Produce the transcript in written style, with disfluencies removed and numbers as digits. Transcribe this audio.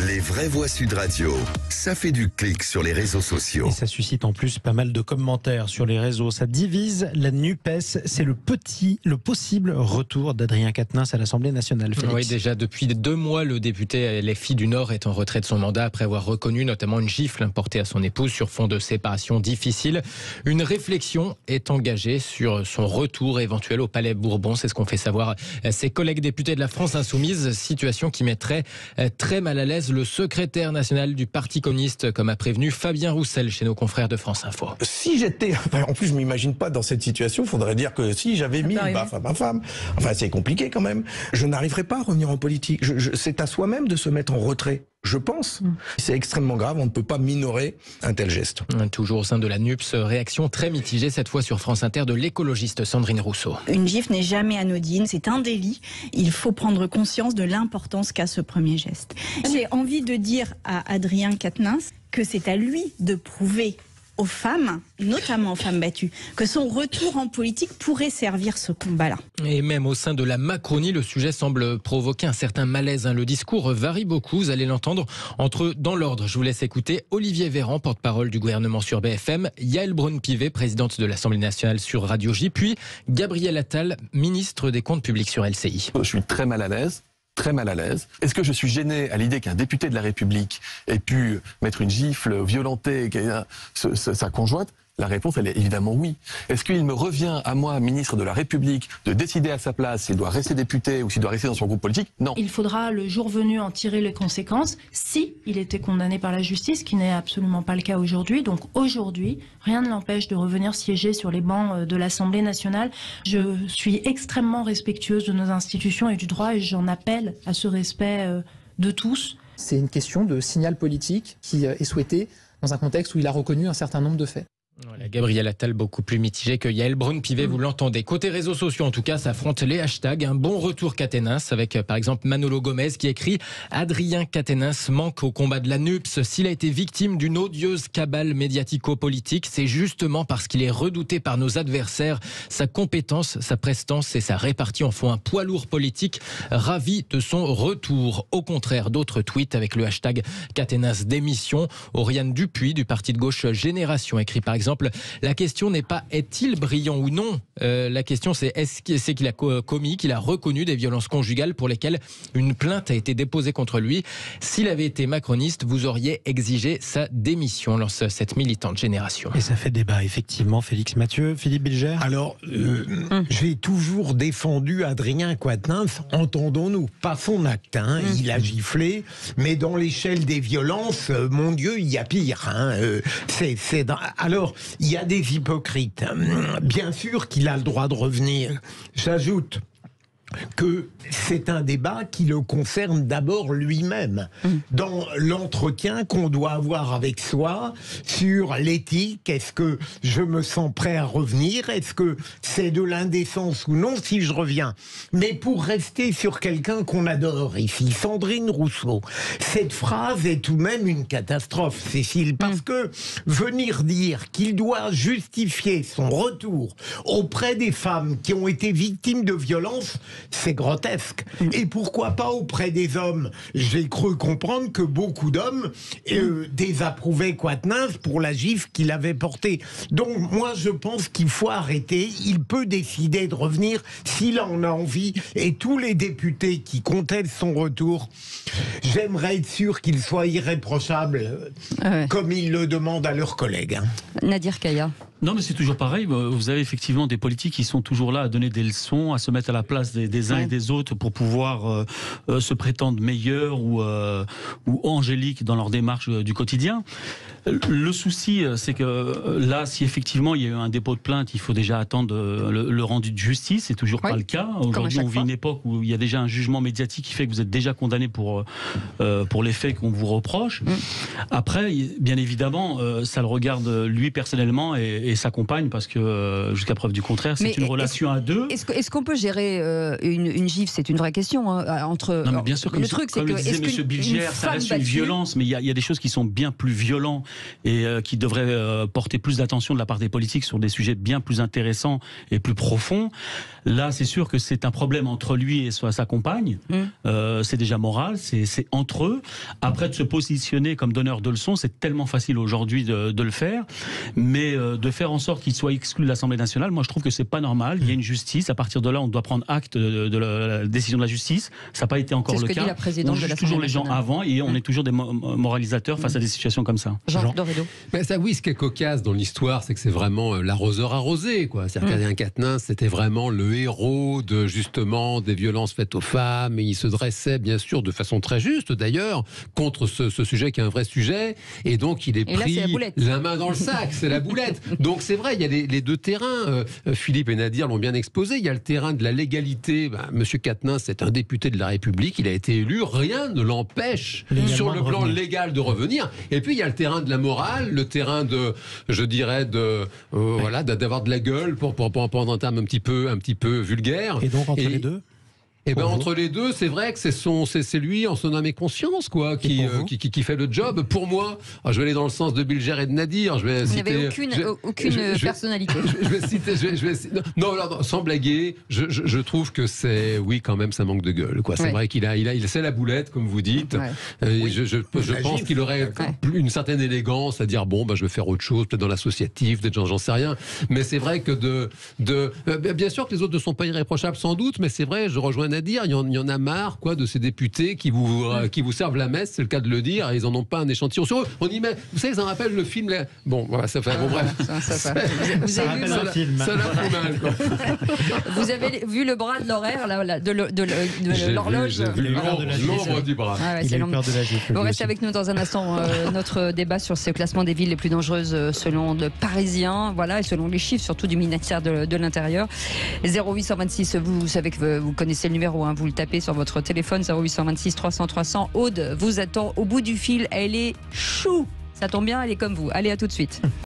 Les vraies voix Sud Radio, ça fait du clic sur les réseaux sociaux. Et ça suscite en plus pas mal de commentaires sur les réseaux. Ça divise la NUPES. C'est le possible retour d'Adrien Quatennens à l'Assemblée nationale. Félix. Oui, déjà depuis 2 mois, le député LFI du Nord est en retrait de son mandat après avoir reconnu notamment une gifle portée à son épouse sur fond de séparation difficile. Une réflexion est engagée sur son retour éventuel au Palais Bourbon. C'est ce qu'ont fait savoir ses collègues députés de la France Insoumise. Situation qui mettrait très mal à l'aise le secrétaire national du Parti communiste, comme a prévenu Fabien Roussel chez nos confrères de France Info. Si j'étais, en plus je m'imagine pas dans cette situation, il faudrait dire que si j'avais mis baf à ma femme, enfin c'est compliqué quand même, je n'arriverai pas à revenir en politique. C'est à soi-même de se mettre en retrait. Je pense. C'est extrêmement grave, on ne peut pas minorer un tel geste. Toujours au sein de la NUPES, réaction très mitigée cette fois sur France Inter de l'écologiste Sandrine Rousseau. Une gifle n'est jamais anodine, c'est un délit. Il faut prendre conscience de l'importance qu'a ce premier geste. J'ai envie de dire à Adrien Quatennens que c'est à lui de prouver aux femmes, notamment aux femmes battues, que son retour en politique pourrait servir ce combat-là. Et même au sein de la Macronie, le sujet semble provoquer un certain malaise. Le discours varie beaucoup, vous allez l'entendre. Dans l'ordre, je vous laisse écouter Olivier Véran, porte-parole du gouvernement sur BFM, Yaël Braun-Pivet, présidente de l'Assemblée nationale sur Radio J, puis Gabriel Attal, ministre des Comptes publics sur LCI. Je suis très mal à l'aise. Très mal à l'aise. Est-ce que je suis gêné à l'idée qu'un député de la République ait pu mettre une gifle, violenter sa conjointe ? La réponse, elle est évidemment oui. Est-ce qu'il me revient à moi, ministre de la République, de décider à sa place s'il doit rester député ou s'il doit rester dans son groupe politique ? Non. Il faudra, le jour venu, en tirer les conséquences si il était condamné par la justice, ce qui n'est absolument pas le cas aujourd'hui. Donc aujourd'hui, rien ne l'empêche de revenir siéger sur les bancs de l'Assemblée nationale. Je suis extrêmement respectueuse de nos institutions et du droit et j'en appelle à ce respect de tous. C'est une question de signal politique qui est souhaité dans un contexte où il a reconnu un certain nombre de faits. Voilà, Gabriel Attal beaucoup plus mitigé que Yaël Braun-Pivet, vous l'entendez. Côté réseaux sociaux, en tout cas, s'affrontent les hashtags. Un bon retour Quatennens avec, par exemple, Manolo Gomez qui écrit « Adrien Quatennens manque au combat de la NUPES. S'il a été victime d'une odieuse cabale médiatico-politique, c'est justement parce qu'il est redouté par nos adversaires. Sa compétence, sa prestance et sa répartie en font un poids lourd politique. Ravi de son retour. » Au contraire, d'autres tweets avec le hashtag Quatennens démission. Oriane Dupuis du parti de gauche Génération écrit par exemple « La question n'est pas est-il brillant ou non ? La question c'est est-ce qu'il a commis, qu'il a reconnu des violences conjugales pour lesquelles une plainte a été déposée contre lui. S'il avait été macroniste, vous auriez exigé sa démission », lance cette militante Génération. Et ça fait débat, effectivement, Félix Mathieu. Philippe Bilger. Alors, j'ai toujours défendu Adrien Quatennens, entendons-nous, pas son acte, hein. Il a giflé, mais dans l'échelle des violences, mon Dieu, il y a pire. Hein. Alors, il y a des hypocrites. Bien sûr qu'il a le droit de revenir. J'ajoute que c'est un débat qui le concerne d'abord lui-même, dans l'entretien qu'on doit avoir avec soi sur l'éthique. Est-ce que je me sens prêt à revenir ? Est-ce que c'est de l'indécence ou non si je reviens ? Mais pour rester sur quelqu'un qu'on adore ici, Sandrine Rousseau, cette phrase est tout de même une catastrophe, Cécile, parce que venir dire qu'il doit justifier son retour auprès des femmes qui ont été victimes de violences, c'est grotesque. Et pourquoi pas auprès des hommes ? J'ai cru comprendre que beaucoup d'hommes désapprouvaient Quatennens pour la gifle qu'il avait portée. Donc moi je pense qu'il faut arrêter. Il peut décider de revenir s'il en a envie. Et tous les députés qui contestent son retour, j'aimerais être sûr qu'ils soient irréprochables comme ils le demandent à leurs collègues. Nadir Kaya. Non, mais c'est toujours pareil. Vous avez effectivement des politiques qui sont toujours là à donner des leçons, à se mettre à la place des uns et des autres pour pouvoir se prétendre meilleurs ou angéliques dans leur démarche du quotidien. Le souci, c'est que là, si effectivement il y a eu un dépôt de plainte, il faut déjà attendre le rendu de justice. C'est toujours pas le cas. Aujourd'hui, on vit une époque où il y a déjà un jugement médiatique qui fait que vous êtes déjà condamné pour les faits qu'on vous reproche. Après, bien évidemment, ça le regarde lui personnellement et sa compagne, parce que jusqu'à preuve du contraire, c'est une relation à deux. Est-ce qu'on peut gérer une gifle ? C'est une vraie question. Entre non, mais bien sûr, le truc, c'est que disait M. Bilger, ça reste une violence, mais il y a des choses qui sont bien plus violentes et qui devrait porter plus d'attention de la part des politiques sur des sujets bien plus intéressants et plus profonds. Là, c'est sûr que c'est un problème entre lui et sa compagne. C'est déjà moral, c'est entre eux. Après, de se positionner comme donneur de leçons, c'est tellement facile aujourd'hui de le faire, mais de faire en sorte qu'il soit exclu de l'Assemblée nationale, moi je trouve que c'est pas normal. Il y a une justice, à partir de là, on doit prendre acte de la décision de la justice. Ça n'a pas été encore le cas. On juge toujours les gens avant et on est toujours des moralisateurs face à des situations comme ça. Jean Dorédo. Ben ça, oui, ce qui est cocasse dans l'histoire, c'est que c'est vraiment l'arroseur arrosé, quoi. C'est-à-dire qu'Adrien Quatennens, c'était vraiment le héros de, justement, des violences faites aux femmes, et il se dressait, bien sûr, de façon très juste, d'ailleurs, contre ce sujet qui est un vrai sujet, et donc il est pris la main dans le sac, c'est la boulette. Donc c'est vrai, il y a les deux terrains, Philippe et Nadir l'ont bien exposé, il y a le terrain de la légalité, Monsieur Quatennens c'est un député de la République, il a été élu, rien ne l'empêche sur le plan légal de revenir, et puis il y a le terrain de la morale, le terrain de, je dirais, voilà, d'avoir de la gueule, pour prendre un terme un petit peu vulgaire. Et donc entre les deux Eh ben entre les deux, c'est vrai que c'est lui en son âme et conscience quoi qui fait le job. Pour moi, je vais aller dans le sens de Bilger et de Nadir. Je vais citer aucune personnalité. Je vais citer, non, sans blaguer, je trouve que c'est quand même ça manque de gueule quoi. C'est vrai qu'il c'est la boulette comme vous dites. Je pense qu'il aurait une certaine élégance à dire bon je vais faire autre chose, peut-être dans l'associatif, peut-être j'en sais rien. Mais c'est vrai que bien sûr que les autres ne sont pas irréprochables sans doute, mais c'est vrai, je rejoins Nadir, il y en a marre quoi de ces députés qui vous servent la messe, c'est le cas de le dire, et ils en ont pas un échantillon sur eux. On y met, vous savez, ça me rappelle le film bon voilà, ça fait bref. Ça rappelle un film. Ça l'a fait mal quoi. Vous avez vu le bras de l'horaire là, de l'horloge. J'ai vu l'ombre du bras. Il a eu peur de la gifle. Vous restez avec nous dans un instant. Notre débat sur ce classement des villes les plus dangereuses selon le Parisien, voilà, et selon les chiffres surtout du ministère de l'Intérieur. 0826, vous savez que vous connaissez le numéro, vous le tapez sur votre téléphone, 0826 300 300. Aude vous attend au bout du fil, elle est chou. Ça tombe bien, elle est comme vous. Allez, à tout de suite.